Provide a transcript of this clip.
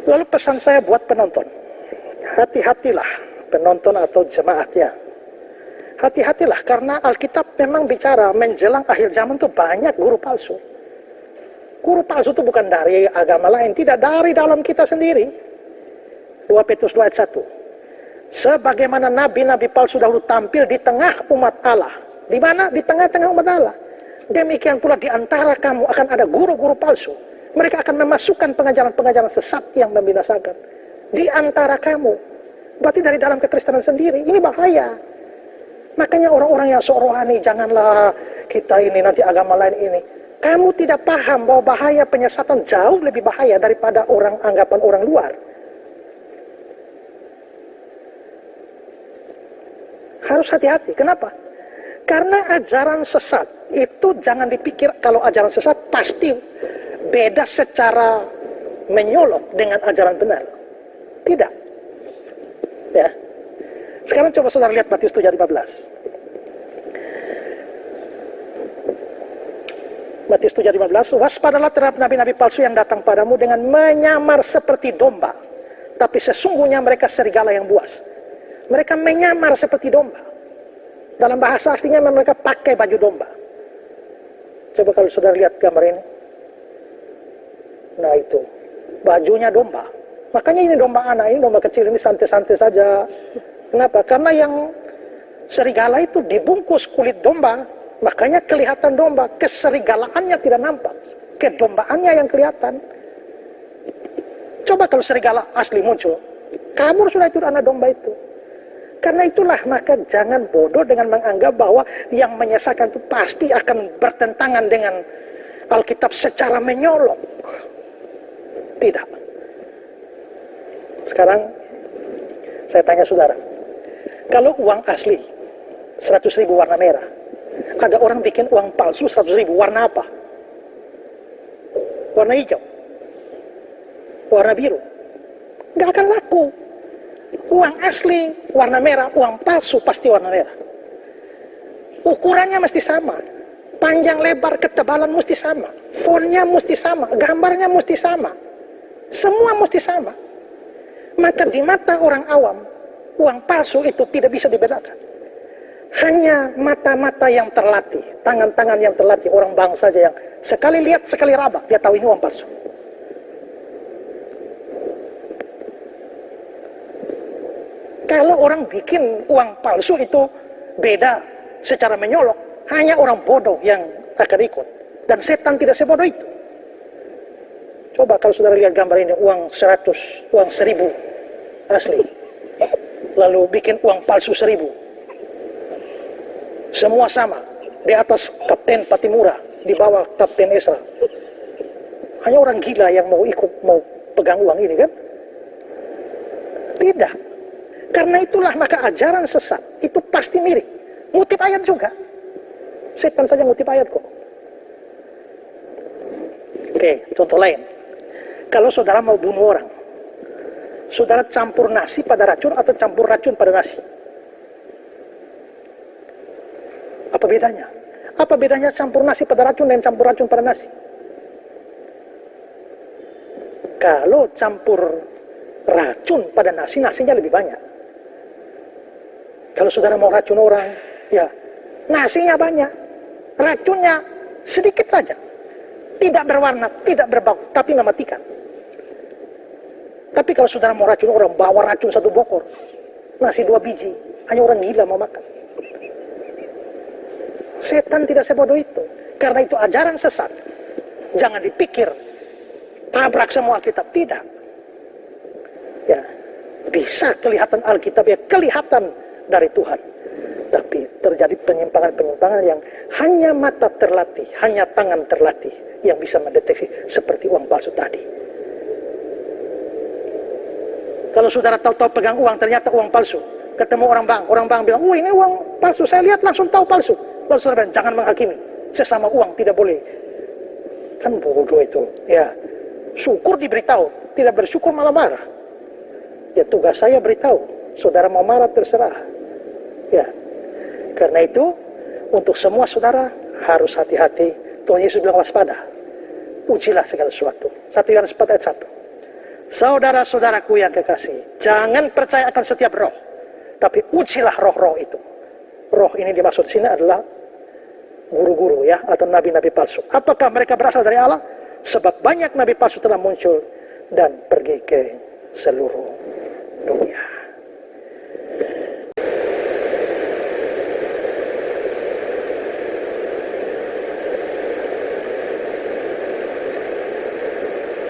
Lalu pesan saya buat penonton, hati-hatilah penonton atau jemaat ya. Hati-hatilah, karena Alkitab memang bicara menjelang akhir zaman itu banyak guru palsu. Guru palsu itu bukan dari agama lain, tidak, dari dalam kita sendiri. 2 Petrus 2 ayat 1. Sebagaimana nabi-nabi palsu dahulu tampil di tengah umat Allah. Di mana? Di tengah-tengah umat Allah. Demikian pula di antara kamu akan ada guru-guru palsu. Mereka akan memasukkan pengajaran-pengajaran sesat yang membinasakan. Di antara kamu. Berarti dari dalam kekristenan sendiri. Ini bahaya. Makanya orang-orang yang sok rohani, janganlah kita ini nanti agama lain ini. Kamu tidak paham bahwa bahaya penyesatan jauh lebih bahaya daripada anggapan orang luar. Harus hati-hati. Kenapa? Karena ajaran sesat itu jangan dipikir kalau ajaran sesat pasti beda secara menyolok dengan ajaran benar. Tidak. Ya. Sekarang coba saudara lihat Matius 7:15. Matius 7:15, waspadalah terhadap nabi-nabi palsu yang datang padamu dengan menyamar seperti domba, tapi sesungguhnya mereka serigala yang buas. Mereka menyamar seperti domba. Dalam bahasa aslinya mereka pakai baju domba. Coba kalau saudara lihat gambar ini. Nah itu, bajunya domba. Makanya ini domba anak, ini domba kecil, ini santai-santai saja. Kenapa? Karena yang serigala itu dibungkus kulit domba, makanya kelihatan domba. Keserigalaannya tidak nampak, kedombaannya yang kelihatan. Coba kalau serigala asli muncul, kabur sudah itu anak domba itu. Karena itulah maka jangan bodoh dengan menganggap bahwa yang menyesatkan itu pasti akan bertentangan dengan Alkitab secara menyolok. Tidak. Sekarang saya tanya saudara, kalau uang asli 100.000 warna merah, ada orang bikin uang palsu 100.000 warna apa? Warna hijau, warna biru, nggak akan laku. Uang asli warna merah, uang palsu pasti warna merah. Ukurannya mesti sama, panjang lebar ketebalan mesti sama, fontnya mesti sama, gambarnya mesti sama, semua mesti sama. Maka di mata orang awam, uang palsu itu tidak bisa dibedakan. Hanya mata-mata yang terlatih, tangan-tangan yang terlatih, orang bangsa saja yang sekali lihat, sekali raba, dia tahu ini uang palsu. Kalau orang bikin uang palsu itu beda secara menyolok, hanya orang bodoh yang akan ikut. Dan setan tidak sebodoh itu. Coba kalau saudara lihat gambar ini, uang 100, uang 1000 asli, lalu bikin uang palsu 1000, semua sama, di atas Kapten Patimura, di bawah Kapten Esra. Hanya orang gila yang mau ikut, mau pegang uang ini kan? Tidak. Karena itulah maka ajaran sesat itu pasti mirip, ngutip ayat juga. Setan saja ngutip ayat kok. Oke, contoh lain. Kalau saudara mau bunuh orang, saudara campur nasi pada racun atau campur racun pada nasi? Apa bedanya? Apa bedanya campur nasi pada racun dan campur racun pada nasi? Kalau campur racun pada nasi, nasinya lebih banyak. Kalau saudara mau racun orang, ya nasinya banyak, racunnya sedikit saja. Tidak berwarna, tidak berbau, tapi mematikan. Tapi kalau saudara mau racun orang, bawa racun 1 bokor, nasi 2 biji, hanya orang gila mau makan. Setan tidak sebodoh itu. Karena itu ajaran sesat. Jangan dipikir tabrak semua Alkitab, tidak. Ya, bisa kelihatan Alkitab, ya kelihatan dari Tuhan. Tapi terjadi penyimpangan-penyimpangan yang hanya mata terlatih, hanya tangan terlatih yang bisa mendeteksi, seperti uang palsu tadi. Kalau saudara tahu-tahu pegang uang, ternyata uang palsu, ketemu orang bank bilang, "Oh, ini uang palsu, saya lihat langsung tahu palsu." Lalu saudara bilang, "Jangan menghakimi, sesama uang tidak boleh." Kan bodoh itu. Ya, syukur diberitahu, tidak bersyukur malah marah. Ya, tugas saya beritahu, saudara mau marah terserah. Ya, karena itu untuk semua saudara harus hati-hati. Tuhan Yesus bilang waspada, ujilah segala sesuatu. 1 Yohanes 4 ayat 1. Saudara-saudaraku yang kekasih, jangan percaya akan setiap roh, tapi ujilah roh-roh itu. Roh ini dimaksud sini adalah guru-guru ya, atau nabi-nabi palsu. Apakah mereka berasal dari Allah? Sebab banyak nabi palsu telah muncul dan pergi ke seluruh